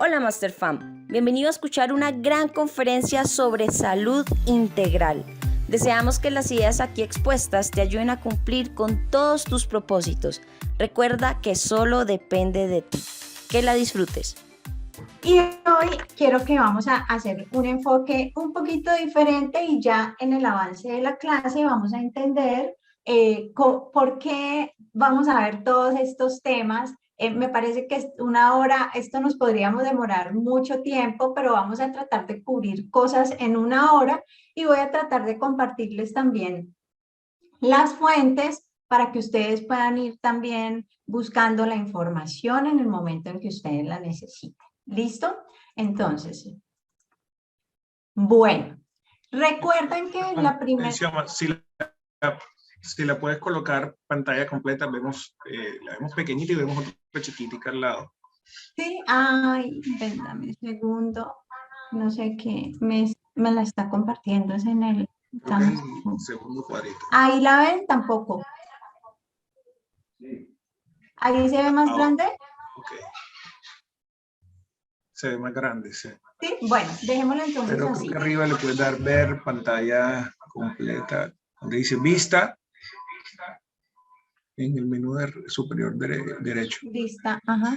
Hola Master Fam, bienvenido a escuchar una gran conferencia sobre salud integral. Deseamos que las ideas aquí expuestas te ayuden a cumplir con todos tus propósitos. Recuerda que solo depende de ti. Que la disfrutes. Y hoy quiero que vamos a hacer un enfoque un poquito diferente y ya en el avance de la clase vamos a entender por qué vamos a ver todos estos temas. Me parece que es una hora, esto nos podríamos demorar mucho tiempo, pero vamos a tratar de cubrir cosas en una hora y voy a tratar de compartirles también las fuentes para que ustedes puedan ir también buscando la información en el momento en que ustedes la necesiten. ¿Listo? Entonces, bueno, recuerden que la primera... Si la puedes colocar pantalla completa, vemos, la vemos pequeñita y vemos otra chiquitica al lado. Sí, ay, ven, dame un segundo, no sé qué, me la está compartiendo, es en el... Segundo cuadrito. Ahí la ven, tampoco. Ahí se ve más grande. Ok. Se ve más grande, sí. Sí, bueno, dejémoslo entonces pero así. Creo que arriba le puedes dar ver pantalla completa, donde dice vista, en el menú superior derecho. Vista, ajá.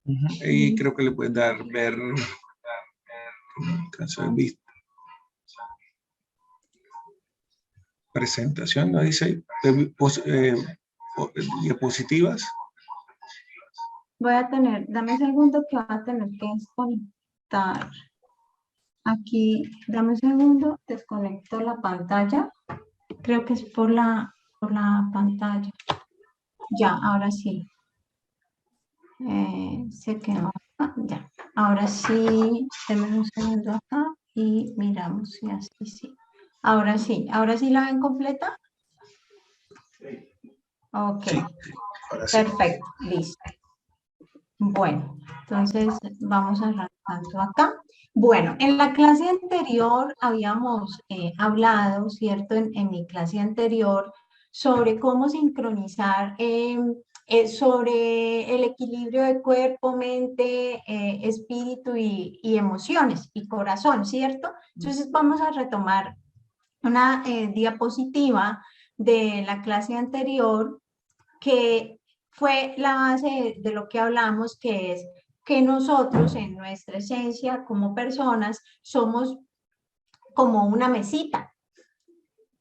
Y creo que le puedes dar ver caso de vista. Presentación, ¿no dice? Diapositivas. Voy a tener, dame un segundo que voy a tener que desconectar. Aquí, dame un segundo, desconecto la pantalla. Creo que es por la pantalla. Ya, ahora sí. Se quedó acá, ya. Ahora sí, denme un segundo acá y miramos si así sí. Ahora sí la ven completa. Ok, Sí, ahora sí. Perfecto, listo. Bueno, entonces vamos arrancando acá. Bueno, en la clase anterior habíamos hablado, ¿cierto? En mi clase anterior sobre cómo sincronizar sobre el equilibrio de cuerpo, mente, espíritu y emociones y corazón, ¿cierto? Entonces vamos a retomar una diapositiva de la clase anterior que fue la base de lo que hablamos, que es que nosotros en nuestra esencia como personas somos como una mesita.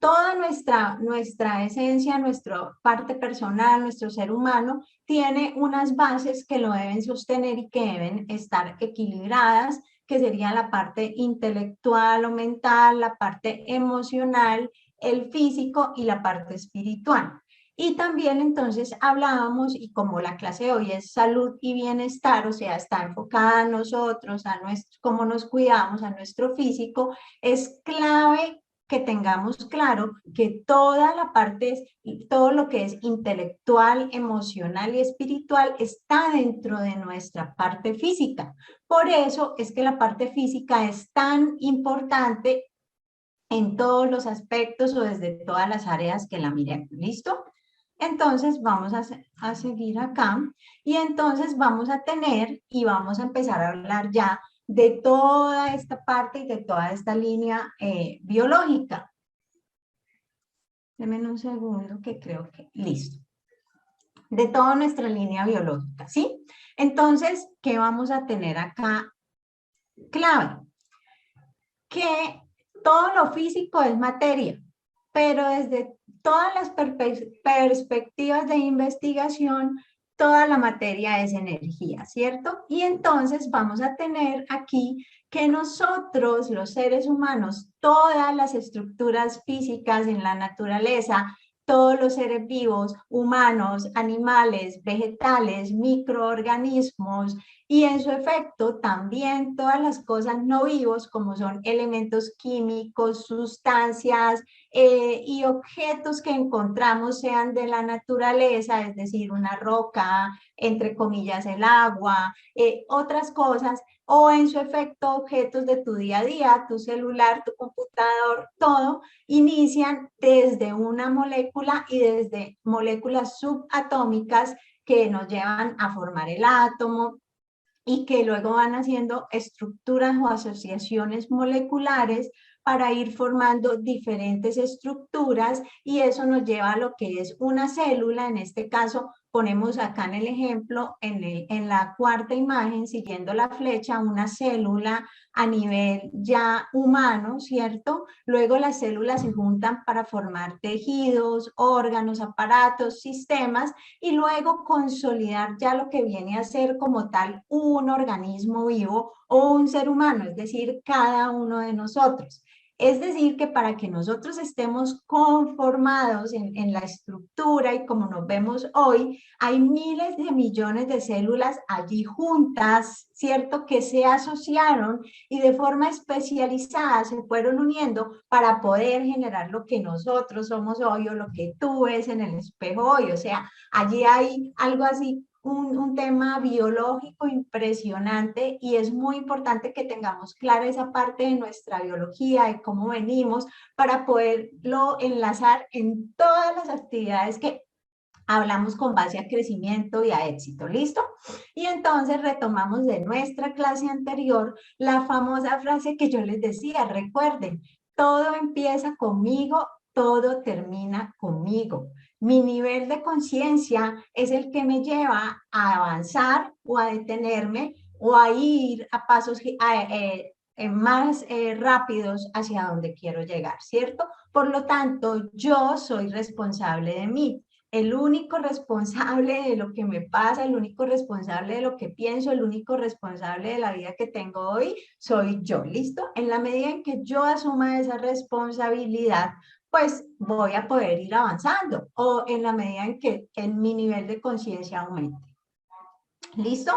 Toda nuestra esencia, nuestra parte personal, nuestro ser humano, tiene unas bases que lo deben sostener y que deben estar equilibradas, que sería la parte intelectual o mental, la parte emocional, el físico y la parte espiritual. Y también entonces hablábamos, y como la clase de hoy es salud y bienestar, o sea, está enfocada a nosotros, a cómo nos cuidamos, a nuestro físico, es clave que tengamos claro que toda la parte, todo lo que es intelectual, emocional y espiritual está dentro de nuestra parte física. Por eso es que la parte física es tan importante en todos los aspectos o desde todas las áreas que la miremos. ¿Listo? Entonces vamos a seguir acá y entonces vamos a tener y vamos a empezar a hablar ya de toda esta parte y de toda esta línea biológica. Denme un segundo que creo que listo. De toda nuestra línea biológica, ¿sí? Entonces, ¿qué vamos a tener acá? Clave. Que todo lo físico es materia, pero desde todas las perspectivas de investigación, toda la materia es energía, ¿cierto? Y entonces vamos a tener aquí que nosotros, los seres humanos, todas las estructuras físicas en la naturaleza, todos los seres vivos, humanos, animales, vegetales, microorganismos, y en su efecto también todas las cosas no vivos como son elementos químicos, sustancias y objetos que encontramos sean de la naturaleza, es decir, una roca, entre comillas el agua, otras cosas, o en su efecto objetos de tu día a día, tu celular, tu computador, todo, inician desde una molécula y desde moléculas subatómicas que nos llevan a formar el átomo, y que luego van haciendo estructuras o asociaciones moleculares para ir formando diferentes estructuras y eso nos lleva a lo que es una célula. En este caso ponemos acá en el ejemplo, en la cuarta imagen, siguiendo la flecha, una célula a nivel ya humano, ¿cierto? Luego las células se juntan para formar tejidos, órganos, aparatos, sistemas y luego consolidar ya lo que viene a ser como tal un organismo vivo o un ser humano, es decir, cada uno de nosotros. Es decir, que para que nosotros estemos conformados en la estructura y como nos vemos hoy, hay miles de millones de células allí juntas, ¿cierto? Que se asociaron y de forma especializada se fueron uniendo para poder generar lo que nosotros somos hoy o lo que tú ves en el espejo hoy. O sea, allí hay algo así, un tema biológico impresionante y es muy importante que tengamos clara esa parte de nuestra biología, de cómo venimos, para poderlo enlazar en todas las actividades que hablamos con base a crecimiento y a éxito, ¿listo? Y entonces retomamos de nuestra clase anterior la famosa frase que yo les decía, recuerden, todo empieza conmigo, todo termina conmigo. Mi nivel de conciencia es el que me lleva a avanzar o a detenerme o a ir a pasos más rápidos hacia donde quiero llegar, ¿cierto? Por lo tanto, yo soy responsable de mí. El único responsable de lo que me pasa, el único responsable de lo que pienso, el único responsable de la vida que tengo hoy, soy yo, ¿listo? En la medida en que yo asuma esa responsabilidad, pues voy a poder ir avanzando o en la medida en que mi nivel de conciencia aumente. ¿Listo?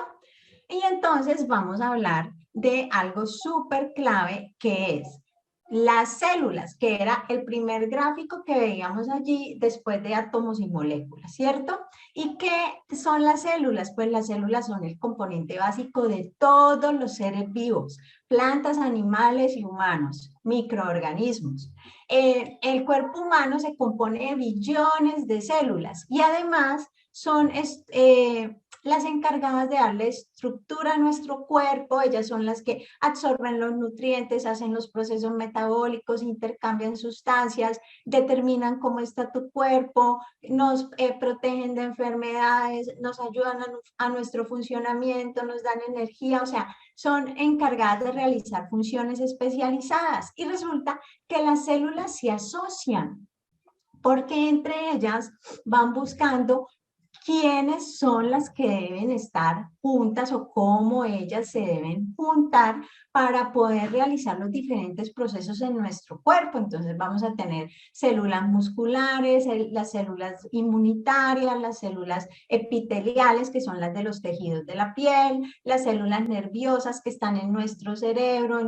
Y entonces vamos a hablar de algo súper clave que es las células, que era el primer gráfico que veíamos allí después de átomos y moléculas, ¿cierto? ¿Y qué son las células? Pues las células son el componente básico de todos los seres vivos, plantas, animales y humanos, microorganismos. El cuerpo humano se compone de billones de células y además son las encargadas de darle estructura a nuestro cuerpo. Ellas son las que absorben los nutrientes, hacen los procesos metabólicos, intercambian sustancias, determinan cómo está tu cuerpo, nos protegen de enfermedades, nos ayudan a nuestro funcionamiento, nos dan energía, o sea, son encargadas de realizar funciones especializadas. Y resulta que las células se asocian porque entre ellas van buscando quiénes son las que deben estar juntas o cómo ellas se deben juntar para poder realizar los diferentes procesos en nuestro cuerpo. Entonces vamos a tener células musculares, las células inmunitarias, las células epiteliales, que son las de los tejidos de la piel, las células nerviosas que están en nuestro cerebro,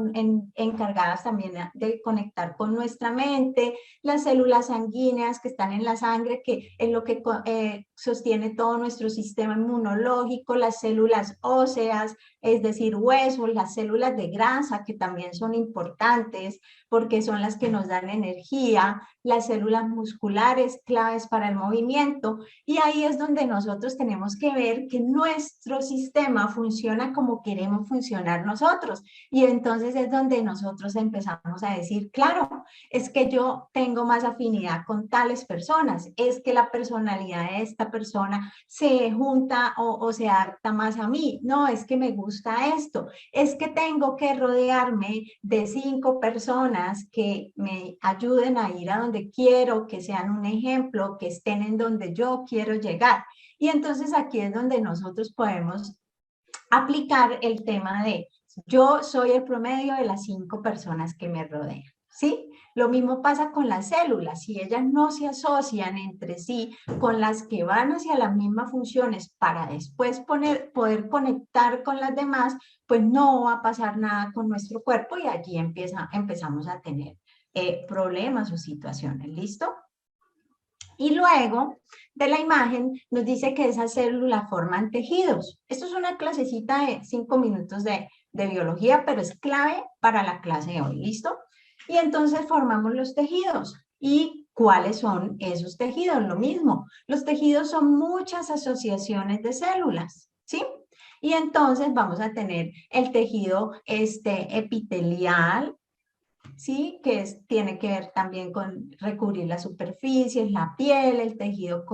encargadas también de conectar con nuestra mente, las células sanguíneas que están en la sangre, que es lo que sostiene todo nuestro sistema inmunológico, las células óseas, es decir, huesos, las células de grasa, que también son importantes porque son las que nos dan energía, las células musculares, claves para el movimiento, y ahí es donde nosotros tenemos que ver que nuestro sistema funciona como queremos funcionar nosotros, y entonces es donde nosotros empezamos a decir, claro, es que yo tengo más afinidad con tales personas, es que la personalidad de esta persona se junta o se adapta más a mí, no, es que me gusta esto, es que tengo que rodearme de 5 personas que me ayuden a ir a donde quiero, que sean un ejemplo, que estén en donde yo quiero llegar. Y entonces aquí es donde nosotros podemos aplicar el tema de yo soy el promedio de las 5 personas que me rodean, ¿sí? Lo mismo pasa con las células, si ellas no se asocian entre sí con las que van hacia las mismas funciones para después poder conectar con las demás, pues no va a pasar nada con nuestro cuerpo y allí empezamos a tener problemas o situaciones, ¿listo? Y luego de la imagen nos dice que esas células forman tejidos. Esto es una clasecita de 5 minutos de biología, pero es clave para la clase de hoy, ¿listo? Y entonces formamos los tejidos. ¿Y cuáles son esos tejidos? Lo mismo, los tejidos son muchas asociaciones de células, ¿sí? Y entonces vamos a tener el tejido epitelial, ¿sí? Que tiene que ver también con recubrir las superficies, la piel, el tejido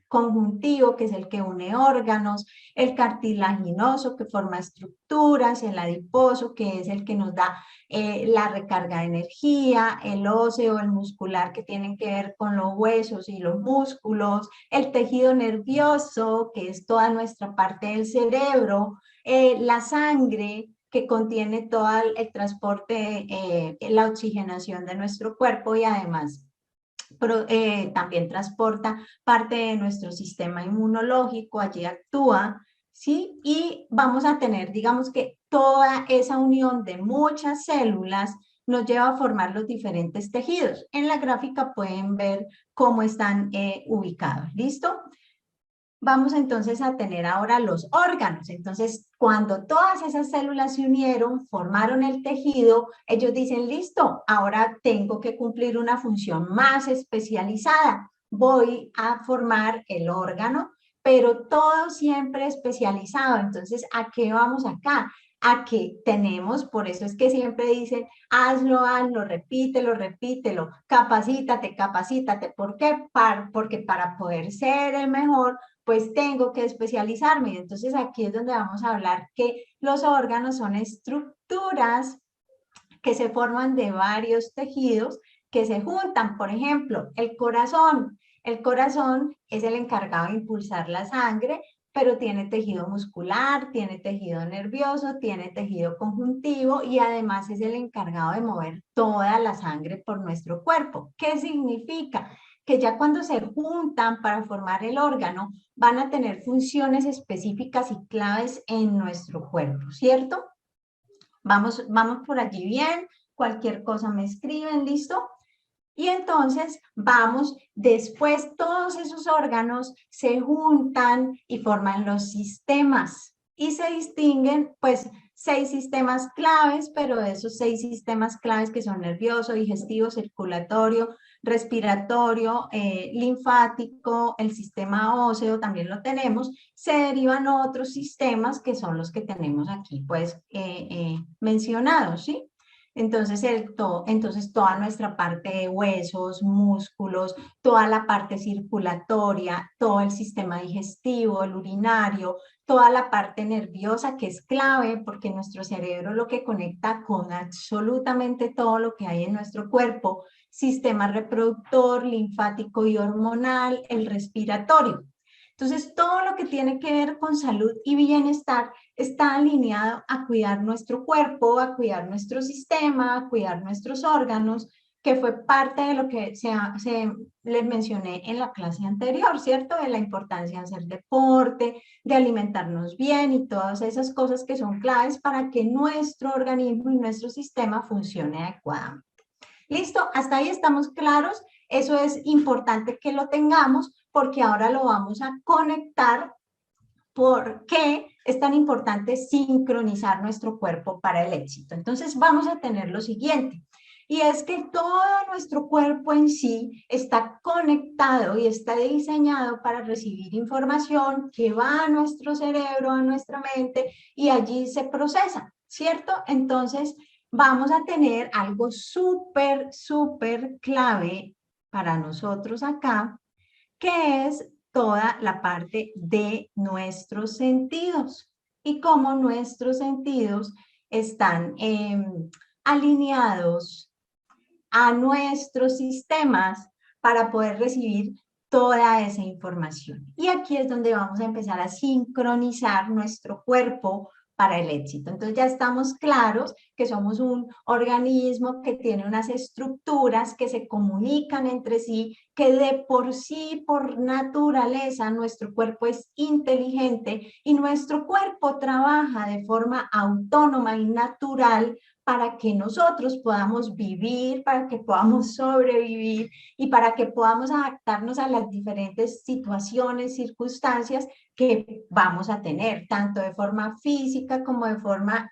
conjuntivo, que es el que une órganos, el cartilaginoso, que forma estructuras, el adiposo, que es el que nos da la recarga de energía, el óseo, el muscular, que tienen que ver con los huesos y los músculos, el tejido nervioso, que es toda nuestra parte del cerebro, la sangre, que contiene todo el transporte, la oxigenación de nuestro cuerpo y además también transporta parte de nuestro sistema inmunológico, allí actúa, ¿sí? Y vamos a tener, digamos que toda esa unión de muchas células nos lleva a formar los diferentes tejidos. En la gráfica pueden ver cómo están ubicados, ¿listo? Vamos entonces a tener ahora los órganos. Entonces, cuando todas esas células se unieron, formaron el tejido, ellos dicen, listo, ahora tengo que cumplir una función más especializada. Voy a formar el órgano, pero todo siempre especializado. Entonces, ¿a qué vamos acá? A que tenemos, por eso es que siempre dicen, hazlo, repítelo, capacítate, capacítate. ¿Por qué? Porque para poder ser el mejor, pues tengo que especializarme. Y entonces aquí es donde vamos a hablar que los órganos son estructuras que se forman de varios tejidos que se juntan. Por ejemplo, el corazón. El corazón es el encargado de impulsar la sangre, pero tiene tejido muscular, tiene tejido nervioso, tiene tejido conjuntivo y además es el encargado de mover toda la sangre por nuestro cuerpo. ¿Qué significa? Que ya cuando se juntan para formar el órgano, van a tener funciones específicas y claves en nuestro cuerpo, ¿cierto? Vamos por allí bien, cualquier cosa me escriben, ¿listo? Y entonces vamos, después todos esos órganos se juntan y forman los sistemas y se distinguen pues 6 sistemas claves, pero de esos 6 sistemas claves que son nervioso, digestivo, circulatorio, respiratorio, linfático, el sistema óseo también lo tenemos, se derivan otros sistemas que son los que tenemos aquí pues mencionados, ¿sí? Entonces, entonces toda nuestra parte de huesos, músculos, toda la parte circulatoria, todo el sistema digestivo, el urinario, toda la parte nerviosa que es clave porque nuestro cerebro lo que conecta con absolutamente todo lo que hay en nuestro cuerpo, sistema reproductor, linfático y hormonal, el respiratorio. Entonces, todo lo que tiene que ver con salud y bienestar está alineado a cuidar nuestro cuerpo, a cuidar nuestro sistema, a cuidar nuestros órganos, que fue parte de lo que les mencioné en la clase anterior, ¿cierto? De la importancia de hacer deporte, de alimentarnos bien y todas esas cosas que son claves para que nuestro organismo y nuestro sistema funcione adecuadamente. ¿Listo? Hasta ahí estamos claros. Eso es importante que lo tengamos porque ahora lo vamos a conectar. ¿Por qué es tan importante sincronizar nuestro cuerpo para el éxito? Entonces vamos a tener lo siguiente, y es que todo nuestro cuerpo en sí está conectado y está diseñado para recibir información que va a nuestro cerebro, a nuestra mente, y allí se procesa, ¿cierto? Entonces vamos a tener algo súper, súper clave para nosotros acá, que es toda la parte de nuestros sentidos y cómo nuestros sentidos están alineados a nuestros sistemas para poder recibir toda esa información. Y aquí es donde vamos a empezar a sincronizar nuestro cuerpo para el éxito. Entonces ya estamos claros que somos un organismo que tiene unas estructuras que se comunican entre sí, que de por sí, por naturaleza, nuestro cuerpo es inteligente y nuestro cuerpo trabaja de forma autónoma y natural para que nosotros podamos vivir, para que podamos sobrevivir y para que podamos adaptarnos a las diferentes situaciones, circunstancias que vamos a tener, tanto de forma física como de forma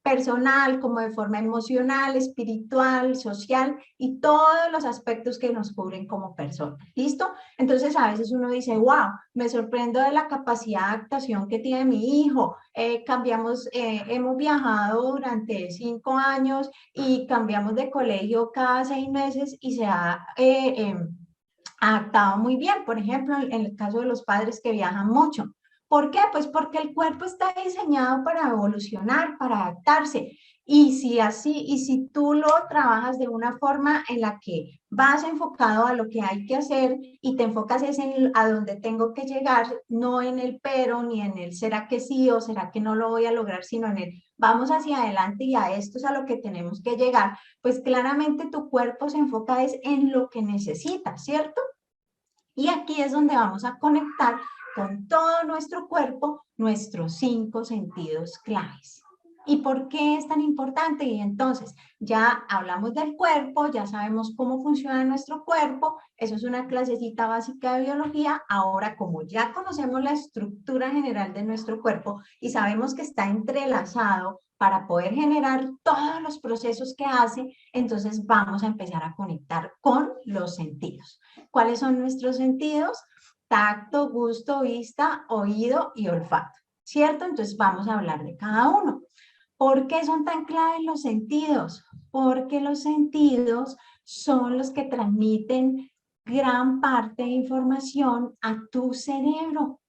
personal como de forma emocional, espiritual, social y todos los aspectos que nos cubren como personas. ¿Listo? Entonces a veces uno dice, wow, me sorprendo de la capacidad de adaptación que tiene mi hijo. Hemos viajado durante 5 años y cambiamos de colegio cada 6 meses y se ha adaptado muy bien. Por ejemplo, en el caso de los padres que viajan mucho. ¿Por qué? Pues porque el cuerpo está diseñado para evolucionar, para adaptarse. Y si tú lo trabajas de una forma en la que vas enfocado a lo que hay que hacer y te enfocas a donde tengo que llegar, no en el pero, ni en el será que sí o será que no lo voy a lograr, sino en el vamos hacia adelante y a esto es a lo que tenemos que llegar, pues claramente tu cuerpo se enfoca en lo que necesita, ¿cierto? Y aquí es donde vamos a conectar con todo nuestro cuerpo, nuestros 5 sentidos claves. ¿Y por qué es tan importante? Y entonces, ya hablamos del cuerpo, ya sabemos cómo funciona nuestro cuerpo, eso es una clasecita básica de biología. Ahora, como ya conocemos la estructura general de nuestro cuerpo y sabemos que está entrelazado para poder generar todos los procesos que hace, entonces vamos a empezar a conectar con los sentidos. ¿Cuáles son nuestros sentidos? Tacto, gusto, vista, oído y olfato, ¿cierto? Entonces vamos a hablar de cada uno. ¿Por qué son tan claves los sentidos? Porque los sentidos son los que transmiten gran parte de información a tu cerebro.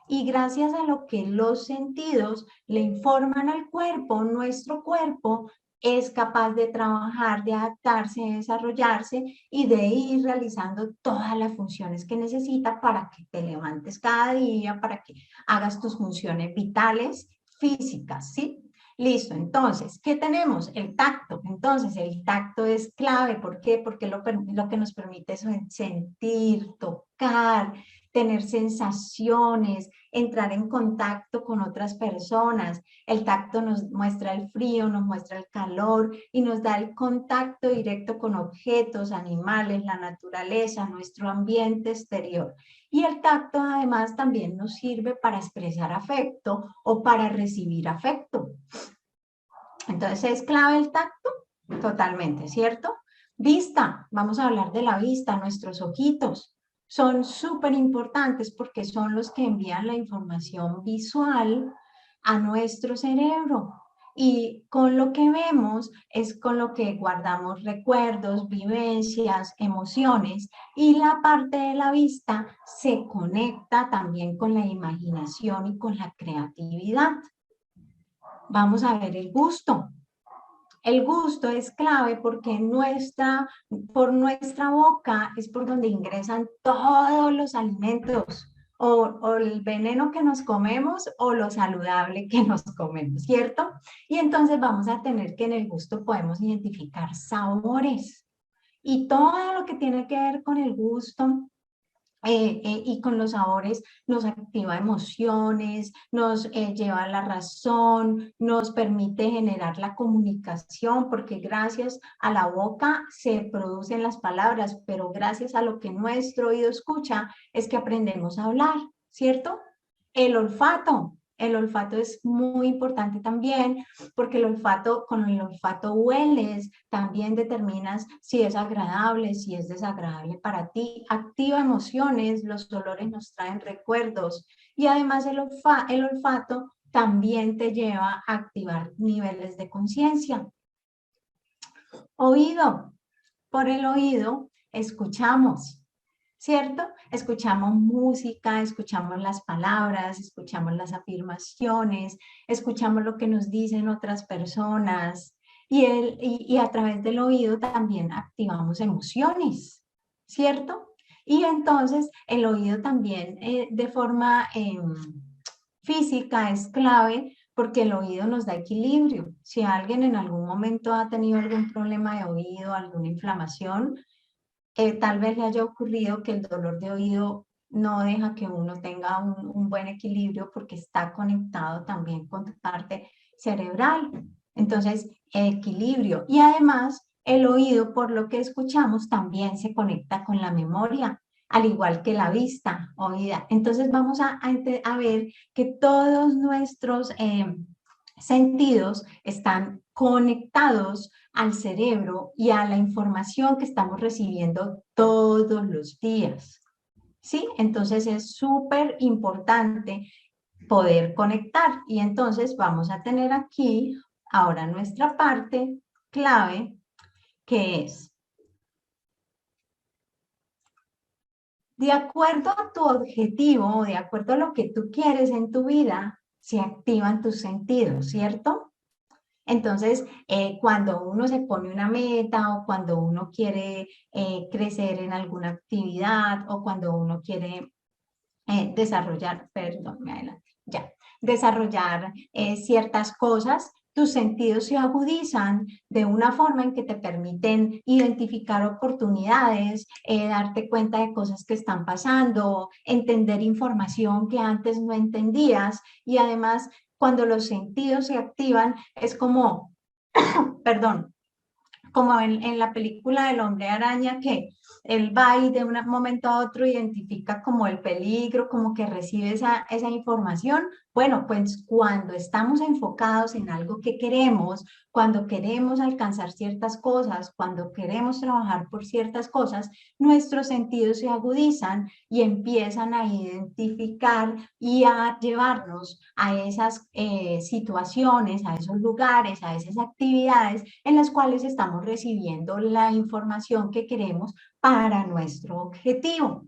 Y gracias a lo que los sentidos le informan al cuerpo, nuestro cuerpo es capaz de trabajar, de adaptarse, de desarrollarse y de ir realizando todas las funciones que necesita para que te levantes cada día, para que hagas tus funciones vitales, físicas, ¿sí? Listo, entonces, ¿qué tenemos? El tacto. Entonces, el tacto es clave. ¿Por qué? Porque lo que nos permite es sentir, tocar, tener sensaciones, entrar en contacto con otras personas. El tacto nos muestra el frío, nos muestra el calor y nos da el contacto directo con objetos, animales, la naturaleza, nuestro ambiente exterior. Y el tacto además también nos sirve para expresar afecto o para recibir afecto. Entonces, ¿es clave el tacto? Totalmente, ¿cierto? Vista, vamos a hablar de la vista, nuestros ojitos. Son súper importantes porque son los que envían la información visual a nuestro cerebro. Y con lo que vemos es con lo que guardamos recuerdos, vivencias, emociones. Y la parte de la vista se conecta también con la imaginación y con la creatividad. Vamos a ver el gusto. El gusto es clave porque por nuestra boca es por donde ingresan todos los alimentos, o el veneno que nos comemos o lo saludable que nos comemos, ¿cierto? Y entonces vamos a tener que en el gusto podemos identificar sabores. Y todo lo que tiene que ver con el gusto y con los sabores nos activa emociones, nos lleva a la razón, nos permite generar la comunicación, porque gracias a la boca se producen las palabras, pero gracias a lo que nuestro oído escucha es que aprendemos a hablar, ¿cierto? El olfato. El olfato es muy importante también porque con el olfato hueles, también determinas si es agradable, si es desagradable para ti. Activa emociones, los olores nos traen recuerdos y además el olfato también te lleva a activar niveles de conciencia. Oído. Por el oído escuchamos. ¿Cierto? Escuchamos música, escuchamos las palabras, escuchamos las afirmaciones, escuchamos lo que nos dicen otras personas y a través del oído también activamos emociones, ¿cierto? Y entonces el oído también de forma física es clave porque el oído nos da equilibrio. Si alguien en algún momento ha tenido algún problema de oído, alguna inflamación, tal vez le haya ocurrido que el dolor de oído no deja que uno tenga un buen equilibrio porque está conectado también con tu parte cerebral. Entonces, equilibrio. Y además, el oído, por lo que escuchamos, también se conecta con la memoria, al igual que la vista, oída. Entonces, vamos a ver que todos nuestros sentidos están conectados al cerebro y a la información que estamos recibiendo todos los días. ¿Sí? Entonces es súper importante poder conectar. Y entonces vamos a tener aquí ahora nuestra parte clave, que es: de acuerdo a tu objetivo, de acuerdo a lo que tú quieres en tu vida, se activan tus sentidos, ¿cierto? Entonces, cuando uno se pone una meta o cuando uno quiere crecer en alguna actividad o cuando uno quiere desarrollar, perdón, me adelanté, ya, desarrollar ciertas cosas, tus sentidos se agudizan de una forma en que te permiten identificar oportunidades, darte cuenta de cosas que están pasando, entender información que antes no entendías, y además cuando los sentidos se activan es como, perdón, como en la película del Hombre Araña, que él va y de un momento a otro identifica como el peligro, como que recibe esa información. Bueno, pues cuando estamos enfocados en algo que queremos, cuando queremos alcanzar ciertas cosas, cuando queremos trabajar por ciertas cosas, nuestros sentidos se agudizan y empiezan a identificar y a llevarnos a esas situaciones, a esos lugares, a esas actividades en las cuales estamos recibiendo la información que queremos para nuestro objetivo.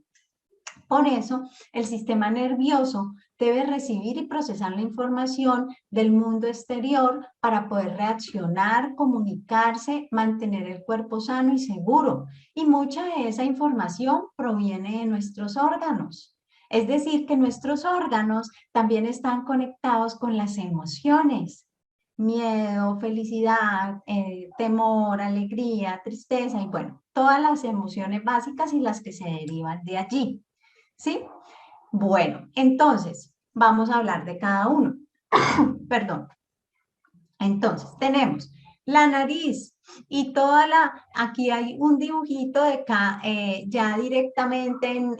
Por eso, el sistema nervioso debe recibir y procesar la información del mundo exterior para poder reaccionar, comunicarse, mantener el cuerpo sano y seguro. Y mucha de esa información proviene de nuestros órganos. Es decir, que nuestros órganos también están conectados con las emociones. Miedo, felicidad, temor, alegría, tristeza y bueno, todas las emociones básicas y las que se derivan de allí. ¿Sí? Bueno, entonces, vamos a hablar de cada uno. Perdón. Entonces, tenemos la nariz y toda aquí hay un dibujito de acá, ya directamente en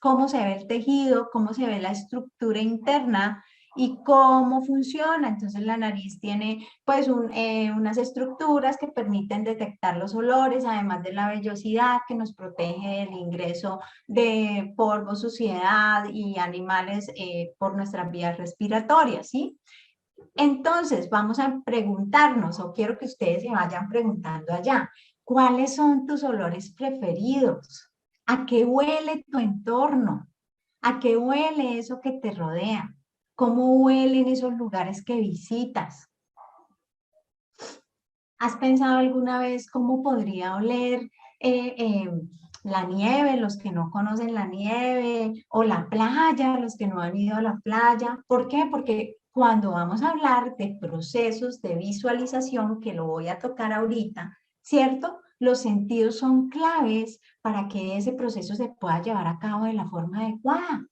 cómo se ve el tejido, cómo se ve la estructura interna y cómo funciona. Entonces la nariz tiene pues unas estructuras que permiten detectar los olores, además de la vellosidad que nos protege del ingreso de polvo, suciedad y animales por nuestras vías respiratorias, ¿sí? Entonces, vamos a preguntarnos, o quiero que ustedes se vayan preguntando allá, ¿cuáles son tus olores preferidos? ¿A qué huele tu entorno? ¿A qué huele eso que te rodea? ¿Cómo huelen esos lugares que visitas? ¿Has pensado alguna vez cómo podría oler la nieve, los que no conocen la nieve, o la playa, los que no han ido a la playa? ¿Por qué? Porque cuando vamos a hablar de procesos de visualización, que lo voy a tocar ahorita, ¿cierto? Los sentidos son claves para que ese proceso se pueda llevar a cabo de la forma adecuada.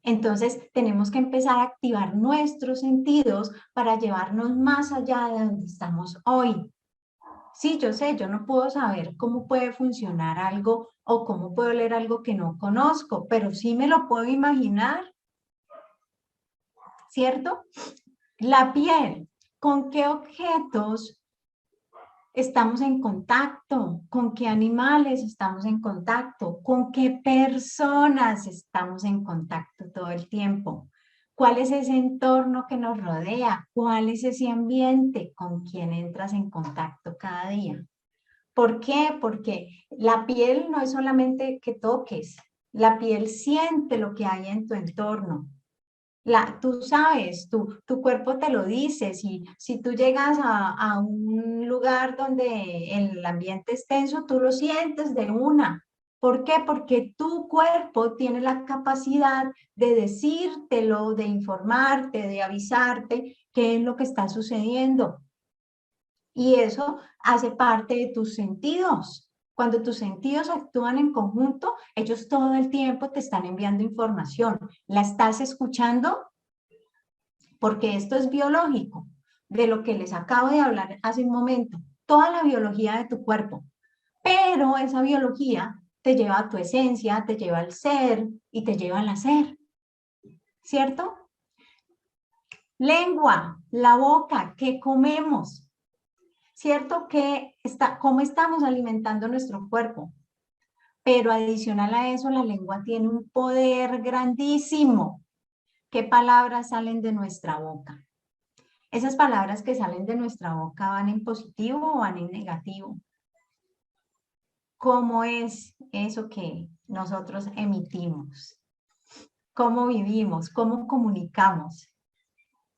Entonces, tenemos que empezar a activar nuestros sentidos para llevarnos más allá de donde estamos hoy. Sí, yo sé, yo no puedo saber cómo puede funcionar algo o cómo puedo leer algo que no conozco, pero sí me lo puedo imaginar, ¿cierto? La piel, ¿con qué objetos estamos en contacto? ¿Con qué animales estamos en contacto? ¿Con qué personas estamos en contacto todo el tiempo? ¿Cuál es ese entorno que nos rodea? ¿Cuál es ese ambiente con quien entras en contacto cada día? ¿Por qué? Porque la piel no es solamente que toques, la piel siente lo que hay en tu entorno. Tú sabes, tu cuerpo te lo dice. Si tú llegas a un lugar donde el ambiente es tenso, tú lo sientes de una. ¿Por qué? Porque tu cuerpo tiene la capacidad de decírtelo, de informarte, de avisarte qué es lo que está sucediendo. Y eso hace parte de tus sentidos. Cuando tus sentidos actúan en conjunto, ellos todo el tiempo te están enviando información. ¿La estás escuchando? Porque esto es biológico, de lo que les acabo de hablar hace un momento, toda la biología de tu cuerpo, pero esa biología te lleva a tu esencia, te lleva al ser y te lleva al hacer, ¿cierto? Lengua, la boca, ¿qué comemos? ¿Cierto? ¿Cómo estamos alimentando nuestro cuerpo? Pero adicional a eso, la lengua tiene un poder grandísimo. ¿Qué palabras salen de nuestra boca? Esas palabras que salen de nuestra boca, ¿van en positivo o van en negativo? ¿Cómo es eso que nosotros emitimos? ¿Cómo vivimos? ¿Cómo comunicamos?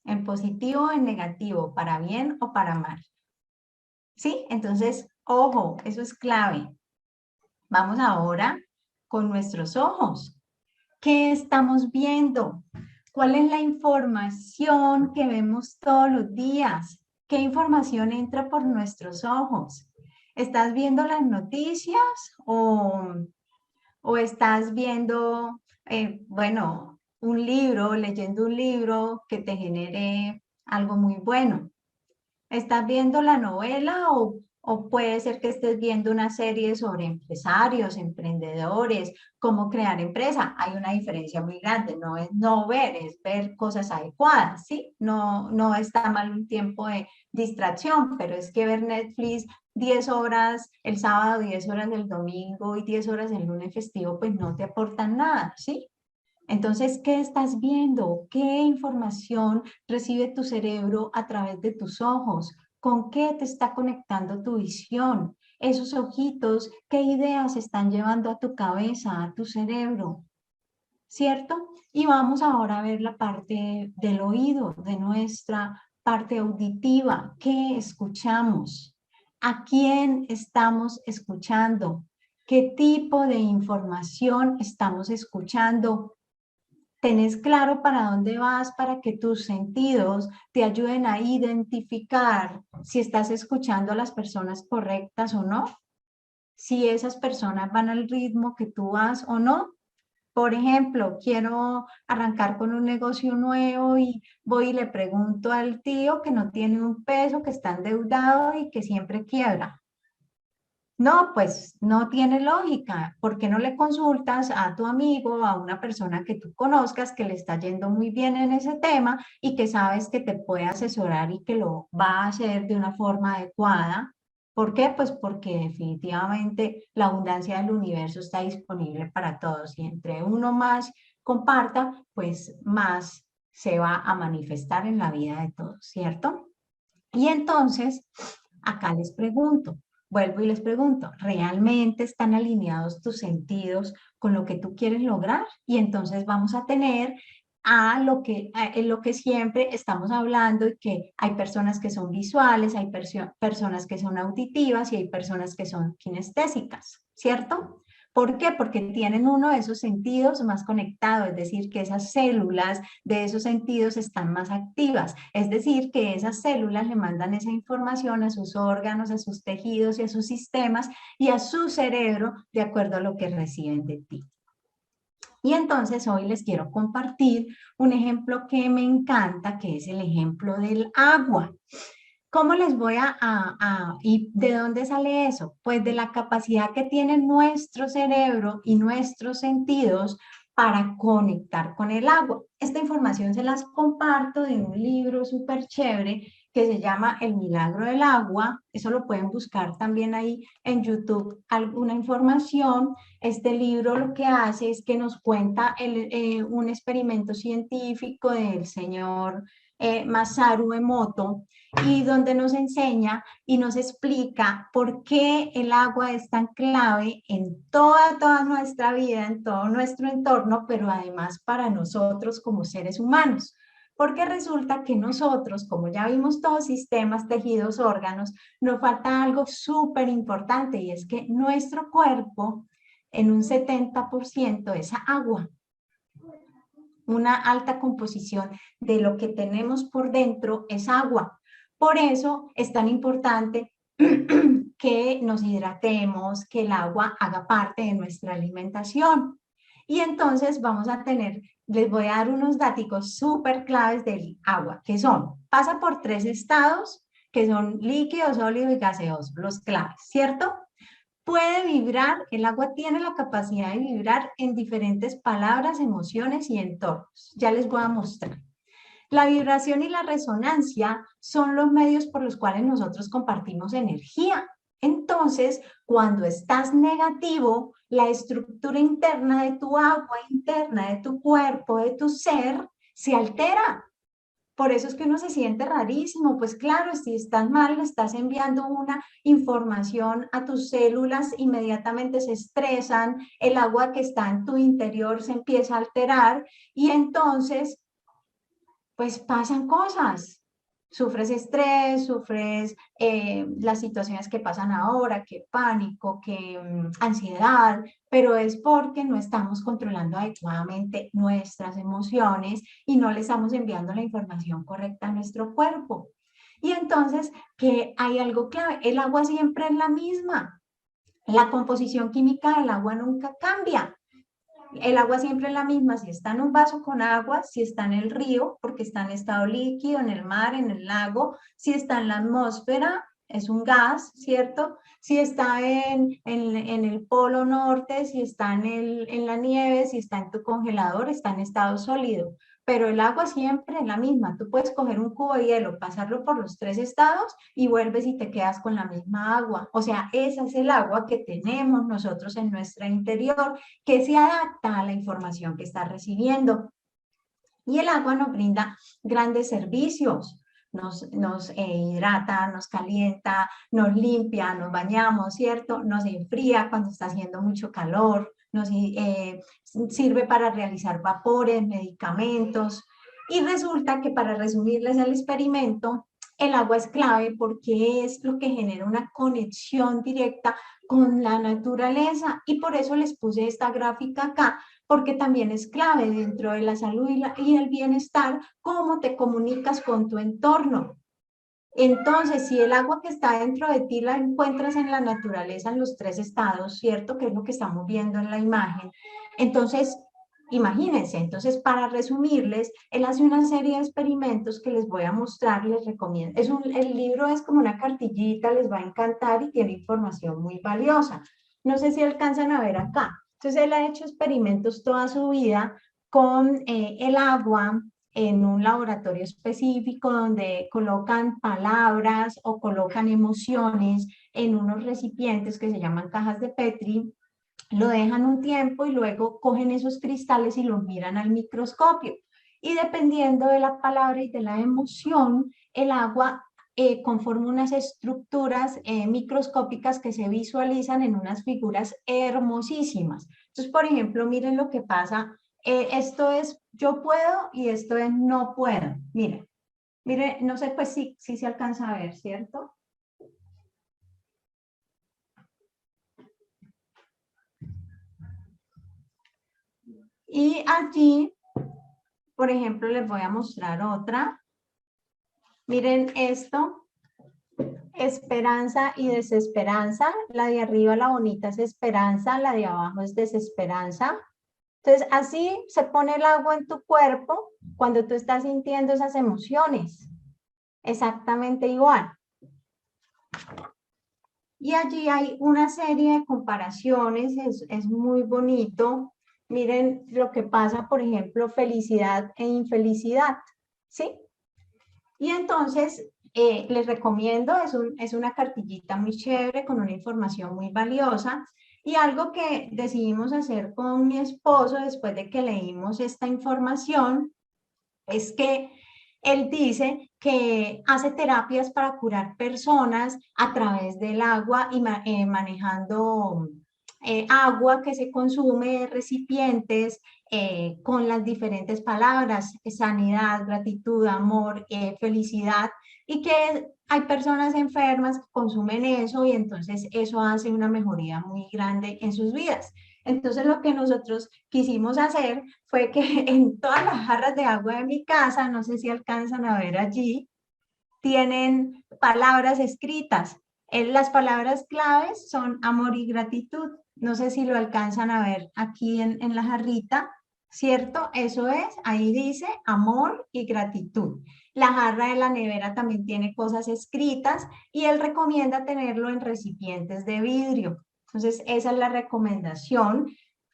¿En positivo o en negativo? ¿Para bien o para mal? ¿Sí? Entonces, ojo, eso es clave. Vamos ahora con nuestros ojos. ¿Qué estamos viendo? ¿Cuál es la información que vemos todos los días? ¿Qué información entra por nuestros ojos? ¿Estás viendo las noticias o estás viendo, bueno, un libro, leyendo un libro que te genere algo muy bueno? ¿Estás viendo la novela o puede ser que estés viendo una serie sobre empresarios, emprendedores, cómo crear empresa? Hay una diferencia muy grande, no es no ver, es ver cosas adecuadas, ¿sí? No está mal un tiempo de distracción, pero es que ver Netflix 10 horas el sábado, 10 horas el domingo y 10 horas el lunes festivo, pues no te aportan nada, ¿sí? Entonces, ¿qué estás viendo? ¿Qué información recibe tu cerebro a través de tus ojos? ¿Con qué te está conectando tu visión? Esos ojitos, ¿qué ideas están llevando a tu cabeza, a tu cerebro? ¿Cierto? Y vamos ahora a ver la parte del oído, de nuestra parte auditiva. ¿Qué escuchamos? ¿A quién estamos escuchando? ¿Qué tipo de información estamos escuchando? ¿Tenés claro para dónde vas para que tus sentidos te ayuden a identificar si estás escuchando a las personas correctas o no? Si esas personas van al ritmo que tú vas o no. Por ejemplo, quiero arrancar con un negocio nuevo y voy y le pregunto al tío que no tiene un peso, que está endeudado y que siempre quiebra. No, pues no tiene lógica. ¿Por qué no le consultas a tu amigo, a una persona que tú conozcas que le está yendo muy bien en ese tema y que sabes que te puede asesorar y que lo va a hacer de una forma adecuada? ¿Por qué? Pues porque definitivamente la abundancia del universo está disponible para todos y entre uno más comparta, pues más se va a manifestar en la vida de todos, ¿cierto? Y entonces, acá les pregunto, vuelvo y les pregunto, ¿realmente están alineados tus sentidos con lo que tú quieres lograr? Y entonces vamos a tener en lo que siempre estamos hablando y que hay personas que son visuales, hay personas que son auditivas y hay personas que son kinestésicas, ¿cierto? ¿Por qué? Porque tienen uno de esos sentidos más conectado, es decir, que esas células de esos sentidos están más activas, es decir, que esas células le mandan esa información a sus órganos, a sus tejidos y a sus sistemas y a su cerebro de acuerdo a lo que reciben de ti. Y entonces hoy les quiero compartir un ejemplo que me encanta, que es el ejemplo del agua. ¿Cómo les voy y de dónde sale eso? Pues de la capacidad que tiene nuestro cerebro y nuestros sentidos para conectar con el agua. Esta información se las comparto de un libro súper chévere que se llama El Milagro del Agua. Eso lo pueden buscar también ahí en YouTube, alguna información. Este libro lo que hace es que nos cuenta un experimento científico del señor Masaru Emoto, y donde nos enseña y nos explica por qué el agua es tan clave en toda nuestra vida, en todo nuestro entorno, pero además para nosotros como seres humanos. Porque resulta que nosotros, como ya vimos todos sistemas, tejidos, órganos, nos falta algo súper importante y es que nuestro cuerpo en un 70% es agua. Una alta composición de lo que tenemos por dentro es agua. Por eso es tan importante que nos hidratemos, que el agua haga parte de nuestra alimentación. Y entonces vamos a tener, les voy a dar unos datos súper claves del agua, que son, pasa por 3 estados, que son líquido, sólido y gaseoso, los claves, ¿cierto? Puede vibrar, el agua tiene la capacidad de vibrar en diferentes palabras, emociones y entornos. Ya les voy a mostrar. La vibración y la resonancia son los medios por los cuales nosotros compartimos energía. Entonces, cuando estás negativo, la estructura interna de tu agua interna, de tu cuerpo, de tu ser, se altera. Por eso es que uno se siente rarísimo. Pues claro, si estás mal, le estás enviando una información a tus células, inmediatamente se estresan, el agua que está en tu interior se empieza a alterar y entonces, pues pasan cosas. Sufres estrés, sufres las situaciones que pasan ahora, que pánico, que ansiedad, pero es porque no estamos controlando adecuadamente nuestras emociones y no le estamos enviando la información correcta a nuestro cuerpo. Y entonces, que hay algo clave, el agua siempre es la misma. La composición química del agua nunca cambia. El agua siempre es la misma, si está en un vaso con agua, si está en el río, porque está en estado líquido, en el mar, en el lago, si está en la atmósfera, es un gas, ¿cierto? Si está en el polo norte, si está en la nieve, si está en tu congelador, está en estado sólido. Pero el agua siempre es la misma. Tú puedes coger un cubo de hielo, pasarlo por los 3 estados y vuelves y te quedas con la misma agua. O sea, esa es el agua que tenemos nosotros en nuestro interior, que se adapta a la información que está recibiendo. Y el agua nos brinda grandes servicios. Nos hidrata, nos calienta, nos limpia, nos bañamos, ¿cierto? Nos enfría cuando está haciendo mucho calor, nos sirve para realizar vapores, medicamentos. Y resulta que, para resumirles el experimento, el agua es clave porque es lo que genera una conexión directa con la naturaleza. Y por eso les puse esta gráfica acá, porque también es clave dentro de la salud y el bienestar, cómo te comunicas con tu entorno. Entonces, si el agua que está dentro de ti la encuentras en la naturaleza, en los 3 estados, ¿cierto? Que es lo que estamos viendo en la imagen. Entonces, imagínense, entonces, para resumirles, él hace una serie de experimentos que les voy a mostrar, les recomiendo. El libro es como una cartillita, les va a encantar y tiene información muy valiosa. No sé si alcanzan a ver acá. Entonces, él ha hecho experimentos toda su vida con el agua en un laboratorio específico donde colocan palabras o colocan emociones en unos recipientes que se llaman cajas de Petri, lo dejan un tiempo y luego cogen esos cristales y los miran al microscopio. Y dependiendo de la palabra y de la emoción, el agua conforma unas estructuras microscópicas que se visualizan en unas figuras hermosísimas. Entonces, por ejemplo, miren lo que pasa. Esto es yo puedo y esto es no puedo. Miren, no sé pues si se alcanza a ver, ¿cierto? Y allí, por ejemplo, les voy a mostrar otra. Miren esto, esperanza y desesperanza. La de arriba, la bonita, es esperanza, la de abajo es desesperanza. Entonces, así se pone el agua en tu cuerpo cuando tú estás sintiendo esas emociones. Exactamente igual. Y allí hay una serie de comparaciones, es muy bonito. Miren lo que pasa, por ejemplo, felicidad e infelicidad, ¿sí? Y entonces, les recomiendo, es una cartillita muy chévere con una información muy valiosa. Y algo que decidimos hacer con mi esposo después de que leímos esta información es que él dice que hace terapias para curar personas a través del agua y manejando agua que se consume, recipientes con las diferentes palabras, sanidad, gratitud, amor, felicidad, y que hay personas enfermas que consumen eso y entonces eso hace una mejoría muy grande en sus vidas. Entonces lo que nosotros quisimos hacer fue que en todas las jarras de agua de mi casa, no sé si alcanzan a ver allí, tienen palabras escritas. Las palabras claves son amor y gratitud. No sé si lo alcanzan a ver aquí en la jarrita, ¿cierto? Eso es, ahí dice amor y gratitud. La jarra de la nevera también tiene cosas escritas y él recomienda tenerlo en recipientes de vidrio. Entonces, esa es la recomendación.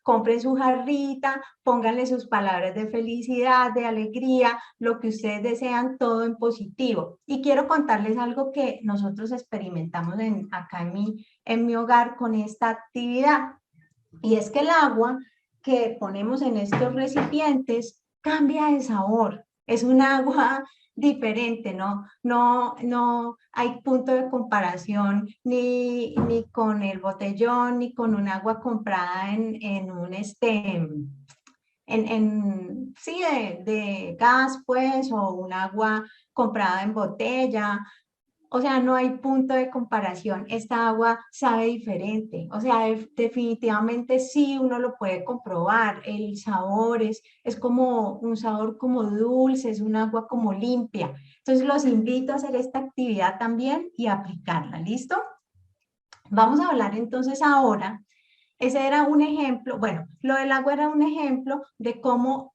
compren su jarrita, pónganle sus palabras de felicidad, de alegría, lo que ustedes desean, todo en positivo. Y quiero contarles algo que nosotros experimentamos acá en mi hogar con esta actividad. Y es que el agua que ponemos en estos recipientes cambia de sabor. Es un agua diferente, no hay punto de comparación ni con el botellón, ni con un agua comprada en un sí, de gas, pues, o un agua comprada en botella. O sea, no hay punto de comparación. Esta agua sabe diferente. O sea, definitivamente sí, uno lo puede comprobar. El sabor es como un sabor como dulce, es un agua como limpia. Entonces, los invito a hacer esta actividad también y aplicarla. ¿Listo? Vamos a hablar entonces ahora. Ese era un ejemplo. Bueno, lo del agua era un ejemplo de cómo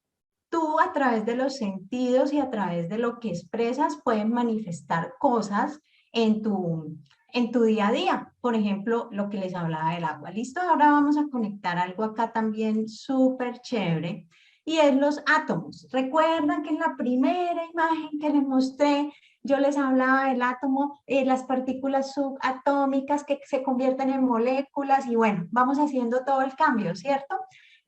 tú a través de los sentidos y a través de lo que expresas puedes manifestar cosas en tu día a día. Por ejemplo, lo que les hablaba del agua. ¿Listo? Ahora vamos a conectar algo acá también súper chévere y es los átomos. Recuerdan que en la primera imagen que les mostré yo les hablaba del átomo, las partículas subatómicas que se convierten en moléculas y bueno, vamos haciendo todo el cambio, ¿cierto?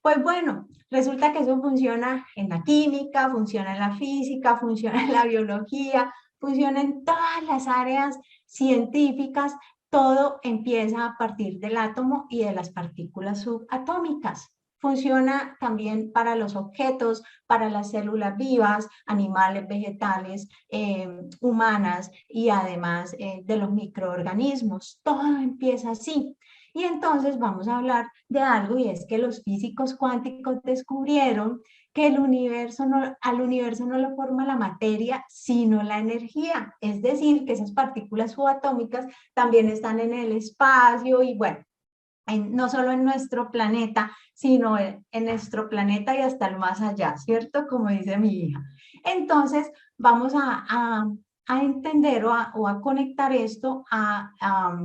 Pues bueno, resulta que eso funciona en la química, funciona en la física, funciona en la biología, funciona en todas las áreas científicas. Todo empieza a partir del átomo y de las partículas subatómicas. Funciona también para los objetos, para las células vivas, animales, vegetales, humanas y además de los microorganismos. Todo empieza así. Y entonces vamos a hablar de algo y es que los físicos cuánticos descubrieron que al universo no lo forma la materia, sino la energía. Es decir, que esas partículas subatómicas también están en el espacio y bueno, no solo en nuestro planeta, sino en nuestro planeta y hasta el más allá, ¿cierto? Como dice mi hija. Entonces, vamos a entender o a conectar esto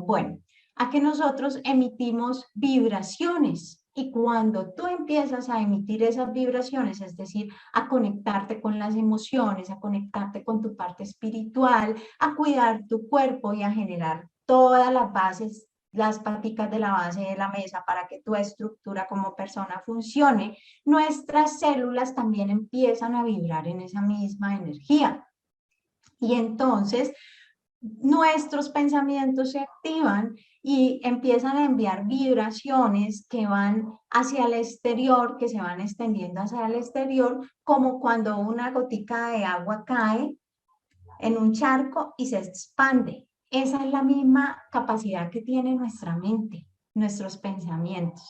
bueno, a que nosotros emitimos vibraciones. Y cuando tú empiezas a emitir esas vibraciones, es decir, a conectarte con las emociones, a conectarte con tu parte espiritual, a cuidar tu cuerpo y a generar todas las bases, las paticas de la base de la mesa para que tu estructura como persona funcione, nuestras células también empiezan a vibrar en esa misma energía. Y entonces nuestros pensamientos se activan y empiezan a enviar vibraciones que van hacia el exterior, que se van extendiendo hacia el exterior, como cuando una gotica de agua cae en un charco y se expande. Esa es la misma capacidad que tiene nuestra mente, nuestros pensamientos.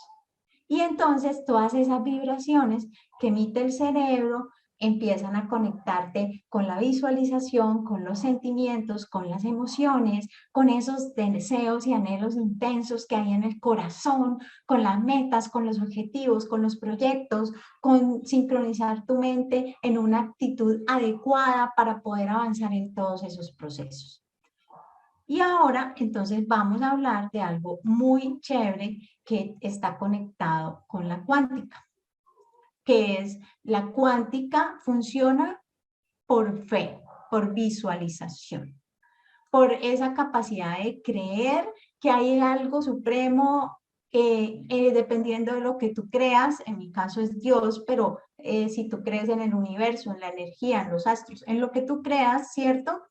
Y entonces todas esas vibraciones que emite el cerebro empiezan a conectarte con la visualización, con los sentimientos, con las emociones, con esos deseos y anhelos intensos que hay en el corazón, con las metas, con los objetivos, con los proyectos, con sincronizar tu mente en una actitud adecuada para poder avanzar en todos esos procesos. Y ahora, entonces, vamos a hablar de algo muy chévere que está conectado con la cuántica, que es la cuántica funciona por fe, por visualización, por esa capacidad de creer que hay algo supremo, dependiendo de lo que tú creas, en mi caso es Dios, pero si tú crees en el universo, en la energía, en los astros, en lo que tú creas, ¿cierto?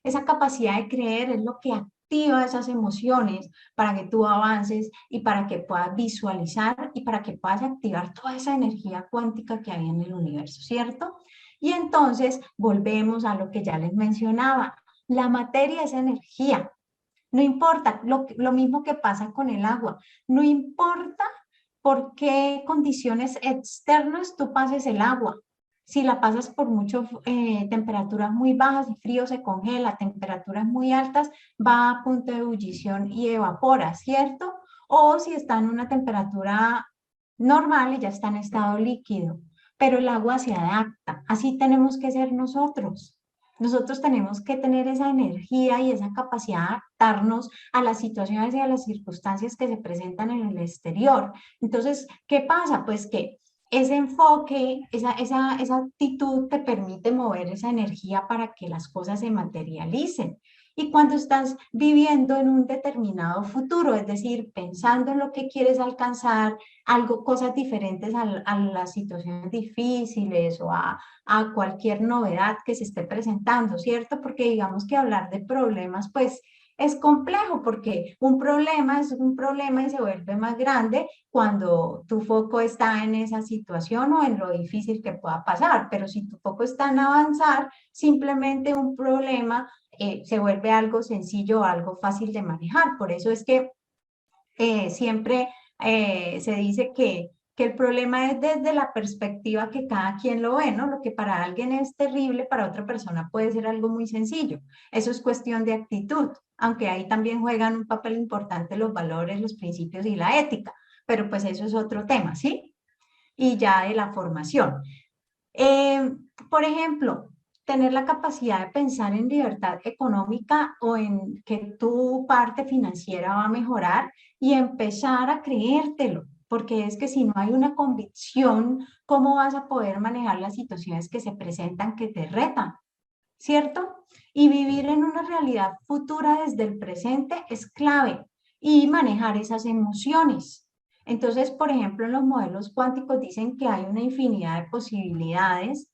Esa capacidad de creer es lo que activa esas emociones para que tú avances y para que puedas visualizar y para que puedas activar toda esa energía cuántica que hay en el universo, ¿cierto? Y entonces volvemos a lo que ya les mencionaba. La materia es energía. No importa, lo mismo que pasa con el agua. No importa por qué condiciones externas tú pases el agua. Si la pasas por temperaturas muy bajas y frío se congela, temperaturas muy altas, va a punto de ebullición y evapora, ¿cierto? O si está en una temperatura normal y ya está en estado líquido, pero el agua se adapta. Así tenemos que ser nosotros. Nosotros tenemos que tener esa energía y esa capacidad de adaptarnos a las situaciones y a las circunstancias que se presentan en el exterior. Entonces, ¿qué pasa? Pues que ese enfoque, esa actitud te permite mover esa energía para que las cosas se materialicen. Y cuando estás viviendo en un determinado futuro, es decir, pensando en lo que quieres alcanzar, algo, cosas diferentes a las situaciones difíciles o a cualquier novedad que se esté presentando, ¿cierto? Porque digamos que hablar de problemas, pues es complejo porque un problema es un problema y se vuelve más grande cuando tu foco está en esa situación o en lo difícil que pueda pasar, pero si tu foco está en avanzar, simplemente un problema se vuelve algo sencillo, algo fácil de manejar. Por eso es que siempre se dice que el problema es desde la perspectiva que cada quien lo ve, ¿no? Lo que para alguien es terrible, para otra persona puede ser algo muy sencillo. Eso es cuestión de actitud, aunque ahí también juegan un papel importante los valores, los principios y la ética, pero pues eso es otro tema, ¿sí? Y ya de la formación. Eh, por ejemplo, tener la capacidad de pensar en libertad económica o en que tu parte financiera va a mejorar y empezar a creértelo, porque es que si no hay una convicción, ¿cómo vas a poder manejar las situaciones que se presentan que te retan? ¿Cierto? Y vivir en una realidad futura desde el presente es clave y manejar esas emociones. Entonces, por ejemplo, en los modelos cuánticos dicen que hay una infinidad de posibilidades,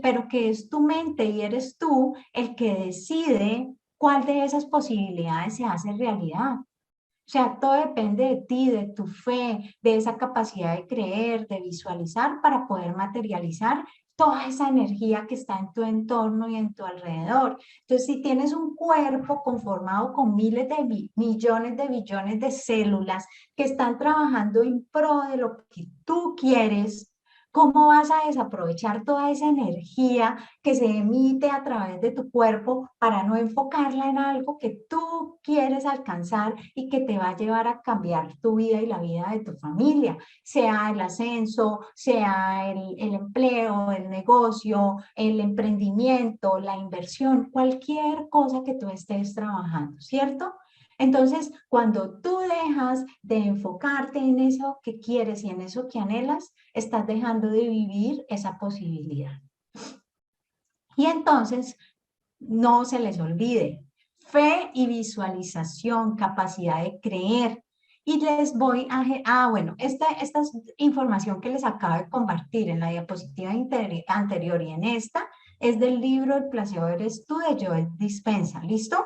pero que es tu mente y eres tú el que decide cuál de esas posibilidades se hace realidad. O sea, todo depende de ti, de tu fe, de esa capacidad de creer, de visualizar para poder materializar toda esa energía que está en tu entorno y en tu alrededor. Entonces, si tienes un cuerpo conformado con miles de millones de billones de células que están trabajando en pro de lo que tú quieres, ¿cómo vas a desaprovechar toda esa energía que se emite a través de tu cuerpo para no enfocarla en algo que tú quieres alcanzar y que te va a llevar a cambiar tu vida y la vida de tu familia? Sea el ascenso, sea el empleo, el negocio, el emprendimiento, la inversión, cualquier cosa que tú estés trabajando, ¿cierto? Entonces, cuando tú dejas de enfocarte en eso que quieres y en eso que anhelas, estás dejando de vivir esa posibilidad. Y entonces, no se les olvide, fe y visualización, capacidad de creer. Y les voy a, bueno, esta información que les acabo de compartir en la diapositiva anterior y en esta, es del libro El placebo eres tú de Joe Dispenza, ¿listo?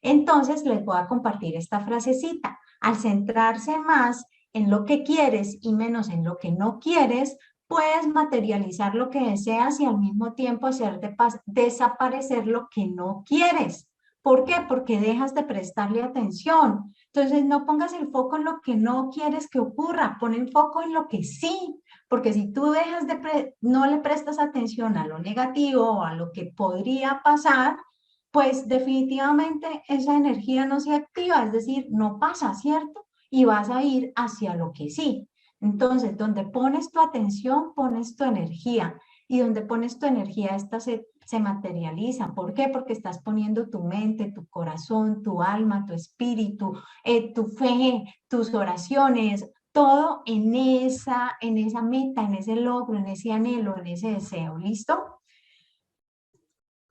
Entonces les voy a compartir esta frasecita. Al centrarse más en lo que quieres y menos en lo que no quieres, puedes materializar lo que deseas y al mismo tiempo hacer desaparecer lo que no quieres. ¿Por qué? Porque dejas de prestarle atención. Entonces, no pongas el foco en lo que no quieres que ocurra, pon el foco en lo que sí, porque si tú dejas no le prestas atención a lo negativo o a lo que podría pasar, pues definitivamente esa energía no se activa, es decir, no pasa, ¿cierto? Y vas a ir hacia lo que sí. Entonces, donde pones tu atención, pones tu energía. Y donde pones tu energía, esta se materializa. ¿Por qué? Porque estás poniendo tu mente, tu corazón, tu alma, tu espíritu, tu fe, tus oraciones, todo en esa meta, en ese logro, en ese anhelo, en ese deseo. ¿Listo?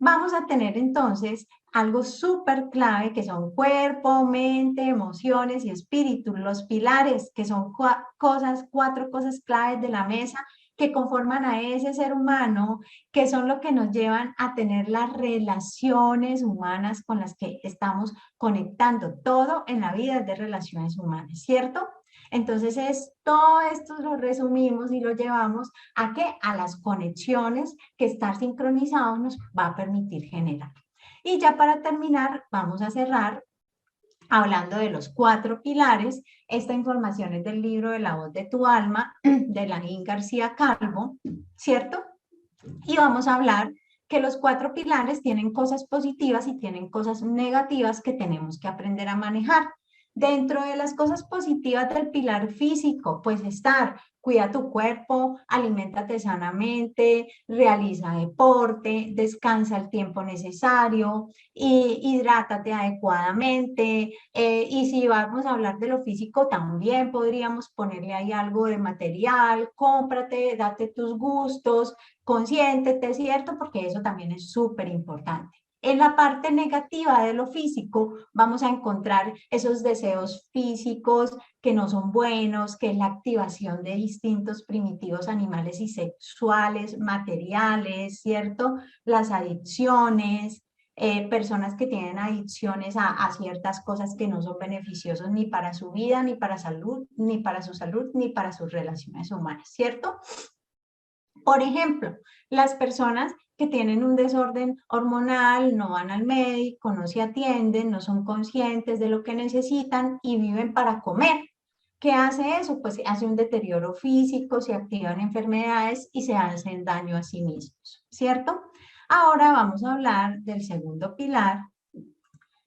Vamos a tener entonces algo súper clave que son cuerpo, mente, emociones y espíritu, los pilares que son cuatro cosas claves de la mesa que conforman a ese ser humano, que son lo que nos llevan a tener las relaciones humanas con las que estamos conectando. Todo en la vida es de relaciones humanas, ¿cierto? Entonces, todo esto lo resumimos y lo llevamos ¿a qué? A las conexiones que estar sincronizados nos va a permitir generar. Y ya para terminar, vamos a cerrar hablando de los 4 pilares. Esta información es del libro de La voz de tu alma, de Laín García Calvo, ¿cierto? Y vamos a hablar que los 4 pilares tienen cosas positivas y tienen cosas negativas que tenemos que aprender a manejar. Dentro de las cosas positivas del pilar físico, pues estar cuida tu cuerpo, aliméntate sanamente, realiza deporte, descansa el tiempo necesario, hidrátate adecuadamente, y si vamos a hablar de lo físico, también podríamos ponerle ahí algo de material, cómprate, date tus gustos, consiéntete, ¿cierto? Porque eso también es súper importante. En la parte negativa de lo físico vamos a encontrar esos deseos físicos que no son buenos, que es la activación de distintos primitivos animales y sexuales, materiales, ¿cierto? Las adicciones, personas que tienen adicciones a ciertas cosas que no son beneficiosas ni para su vida, ni para salud, ni para su salud, ni para sus relaciones humanas, ¿cierto? Por ejemplo, las personas que tienen un desorden hormonal no van al médico, no se atienden, no son conscientes de lo que necesitan y viven para comer. ¿Qué hace eso? Pues hace un deterioro físico, se activan enfermedades y se hacen daño a sí mismos, ¿cierto? Ahora vamos a hablar del segundo pilar,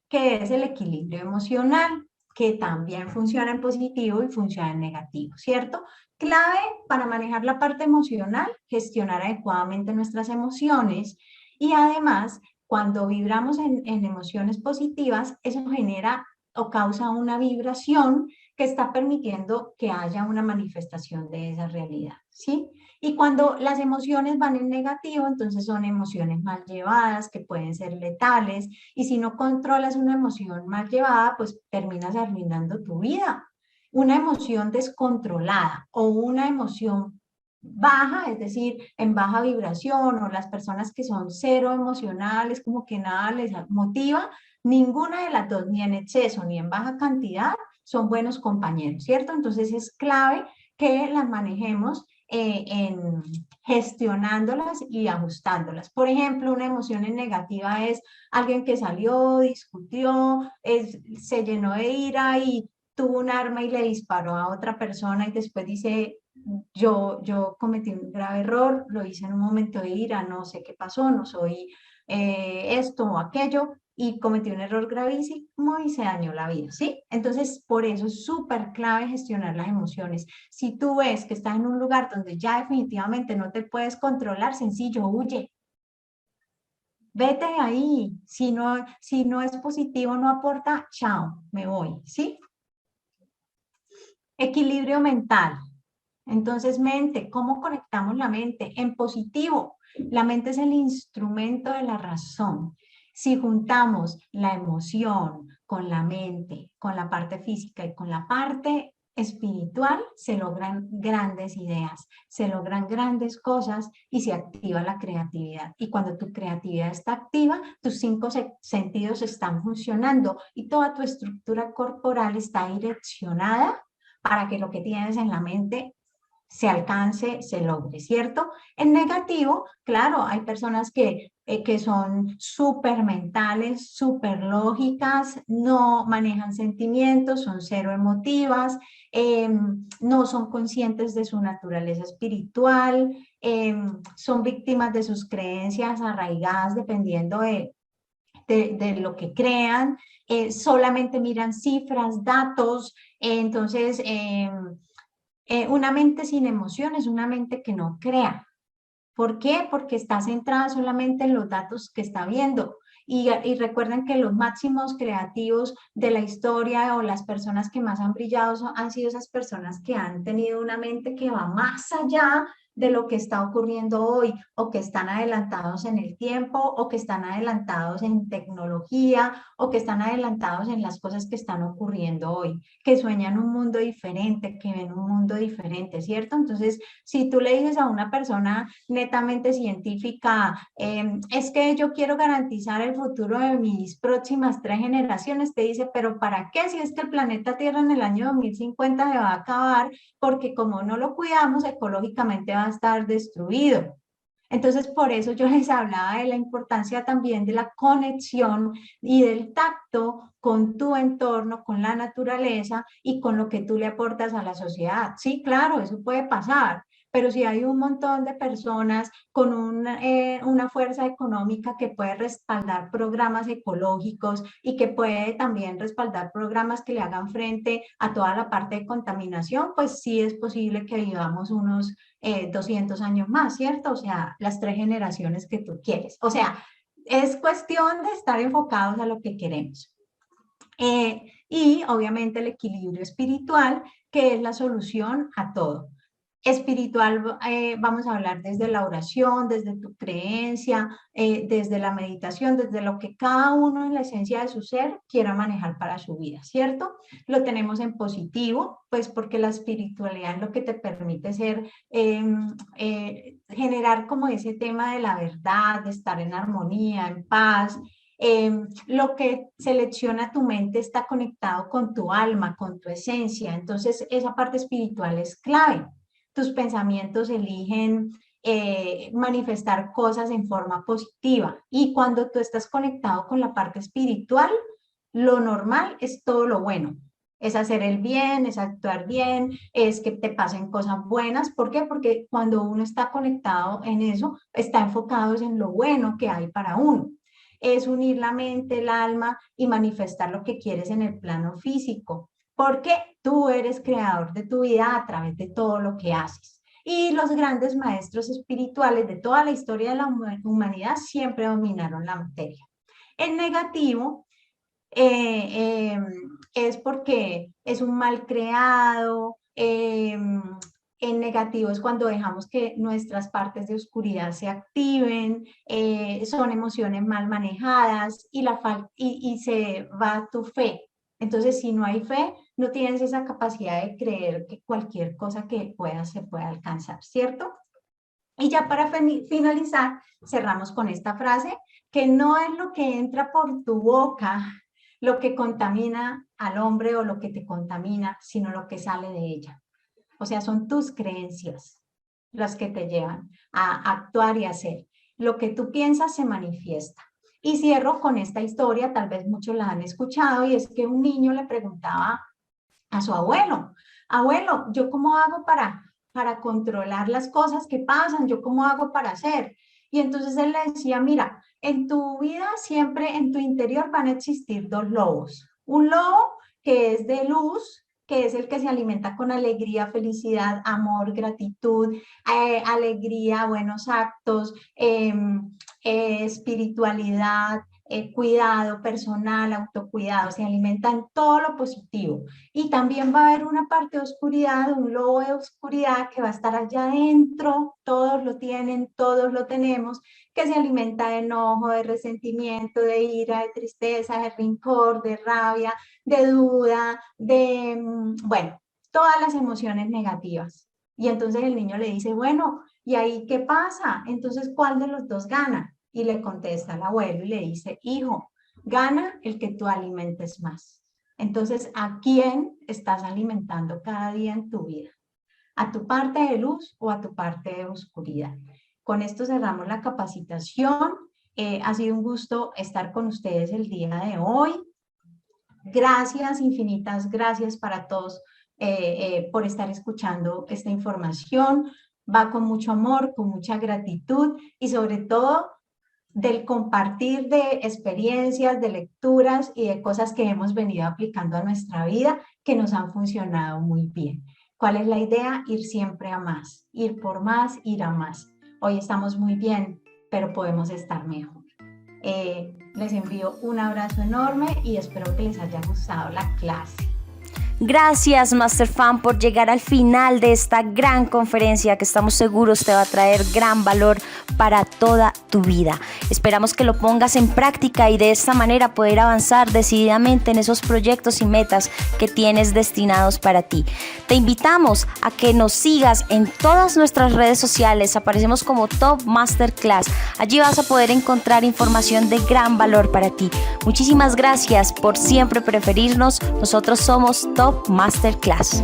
que es el equilibrio emocional, que también funciona en positivo y funciona en negativo, ¿cierto? Clave para manejar la parte emocional, gestionar adecuadamente nuestras emociones y además, cuando vibramos en emociones positivas, eso genera o causa una vibración que está permitiendo que haya una manifestación de esa realidad, ¿sí? Y cuando las emociones van en negativo, entonces son emociones mal llevadas, que pueden ser letales, y si no controlas una emoción mal llevada, pues terminas arruinando tu vida. Una emoción descontrolada o una emoción baja, es decir, en baja vibración, o las personas que son cero emocionales, como que nada les motiva, ninguna de las dos, ni en exceso ni en baja cantidad, son buenos compañeros, ¿cierto? Entonces es clave que las manejemos en gestionándolas y ajustándolas. Por ejemplo, una emoción negativa es alguien que salió, discutió, se llenó de ira y tuvo un arma y le disparó a otra persona y después dice, yo cometí un grave error, lo hice en un momento de ira, no sé qué pasó, no soy esto o aquello, y cometí un error gravísimo y se dañó la vida, ¿sí? Entonces, por eso es súper clave gestionar las emociones. Si tú ves que estás en un lugar donde ya definitivamente no te puedes controlar, sencillo, huye. Vete ahí. Si no es positivo, no aporta, chao, me voy, ¿sí? Equilibrio mental. Entonces, mente, ¿cómo conectamos la mente? En positivo, la mente es el instrumento de la razón. Si juntamos la emoción con la mente, con la parte física y con la parte espiritual, se logran grandes ideas, se logran grandes cosas y se activa la creatividad. Y cuando tu creatividad está activa, tus 5 sentidos están funcionando y toda tu estructura corporal está direccionada para que lo que tienes en la mente se alcance, se logre, ¿cierto? En negativo, claro, hay personas que son súper mentales, súper lógicas, no manejan sentimientos, son cero emotivas, no son conscientes de su naturaleza espiritual, son víctimas de sus creencias arraigadas dependiendo de lo que crean, solamente miran cifras, datos, entonces una mente sin emoción es una mente que no crea. ¿Por qué? Porque está centrada solamente en los datos que está viendo. Y recuerden que los máximos creativos de la historia o las personas que más han brillado han sido esas personas que han tenido una mente que va más allá de lo que está ocurriendo hoy, o que están adelantados en el tiempo, o que están adelantados en tecnología, o que están adelantados en las cosas que están ocurriendo hoy, que sueñan un mundo diferente, que ven un mundo diferente, ¿cierto? Entonces, si tú le dices a una persona netamente científica, es que yo quiero garantizar el futuro de mis próximas 3 generaciones, te dice, pero ¿para qué? Si es que el planeta Tierra en el año 2050 se va a acabar, porque como no lo cuidamos, ecológicamente va a estar destruido. Entonces, por eso yo les hablaba de la importancia también de la conexión y del tacto con tu entorno, con la naturaleza y con lo que tú le aportas a la sociedad. Sí, claro, eso puede pasar, pero si hay un montón de personas con una fuerza económica que puede respaldar programas ecológicos y que puede también respaldar programas que le hagan frente a toda la parte de contaminación, pues sí es posible que vivamos unos 200 años más, ¿cierto? O sea, las 3 generaciones que tú quieres. O sea, es cuestión de estar enfocados a lo que queremos. Y obviamente el equilibrio espiritual, que es la solución a todo. Espiritual, vamos a hablar desde la oración, desde tu creencia, desde la meditación, desde lo que cada uno en la esencia de su ser quiera manejar para su vida, ¿cierto? Lo tenemos en positivo, pues porque la espiritualidad es lo que te permite ser, generar como ese tema de la verdad, de estar en armonía, en paz. Lo que selecciona tu mente está conectado con tu alma, con tu esencia, entonces esa parte espiritual es clave. Tus pensamientos eligen manifestar cosas en forma positiva. Y cuando tú estás conectado con la parte espiritual, lo normal es todo lo bueno. Es hacer el bien, es actuar bien, es que te pasen cosas buenas. ¿Por qué? Porque cuando uno está conectado en eso, está enfocado en lo bueno que hay para uno. Es unir la mente, el alma y manifestar lo que quieres en el plano físico. Porque tú eres creador de tu vida a través de todo lo que haces. Y los grandes maestros espirituales de toda la historia de la humanidad siempre dominaron la materia. El negativo es porque es un mal creado. En negativo es cuando dejamos que nuestras partes de oscuridad se activen, son emociones mal manejadas y se va tu fe. Entonces, si no hay fe, no tienes esa capacidad de creer que cualquier cosa que puedas se pueda alcanzar, ¿cierto? Y ya para finalizar, cerramos con esta frase, que no es lo que entra por tu boca lo que contamina al hombre o lo que te contamina, sino lo que sale de ella. O sea, son tus creencias las que te llevan a actuar y hacer. Lo que tú piensas se manifiesta. Y cierro con esta historia, tal vez muchos la han escuchado, y es que un niño le preguntaba a su abuelo, abuelo, ¿yo cómo hago para controlar las cosas que pasan? ¿Yo cómo hago para hacer? Y entonces él le decía, mira, en tu vida siempre en tu interior van a existir 2 lobos. Un lobo que es de luz, que es el que se alimenta con alegría, felicidad, amor, gratitud, alegría, buenos actos, espiritualidad, cuidado personal, autocuidado, se alimenta en todo lo positivo. Y también va a haber una parte de oscuridad, un lobo de oscuridad que va a estar allá adentro, todos lo tienen, todos lo tenemos, que se alimenta de enojo, de resentimiento, de ira, de tristeza, de rencor, de rabia, de duda, de, bueno, todas las emociones negativas. Y entonces el niño le dice, bueno, ¿y ahí qué pasa? Entonces, ¿cuál de los 2 gana? Y le contesta el abuelo y le dice, hijo, gana el que tú alimentes más. Entonces, ¿a quién estás alimentando cada día en tu vida? ¿A tu parte de luz o a tu parte de oscuridad? Con esto cerramos la capacitación. Ha sido un gusto estar con ustedes el día de hoy. Gracias, infinitas gracias para todos por estar escuchando esta información. Va con mucho amor, con mucha gratitud y sobre todo del compartir de experiencias, de lecturas y de cosas que hemos venido aplicando a nuestra vida que nos han funcionado muy bien. ¿Cuál es la idea? Ir siempre a más, ir por más, ir a más. Hoy estamos muy bien, pero podemos estar mejor. Les envío un abrazo enorme y espero que les haya gustado la clase. Gracias, Master Fan, por llegar al final de esta gran conferencia que estamos seguros te va a traer gran valor para toda tu vida. Esperamos que lo pongas en práctica y de esta manera poder avanzar decididamente en esos proyectos y metas que tienes destinados para ti. Te invitamos a que nos sigas en todas nuestras redes sociales. Aparecemos como Top Masterclass. Allí vas a poder encontrar información de gran valor para ti. Muchísimas gracias por siempre preferirnos. Nosotros somos Top Masterclass.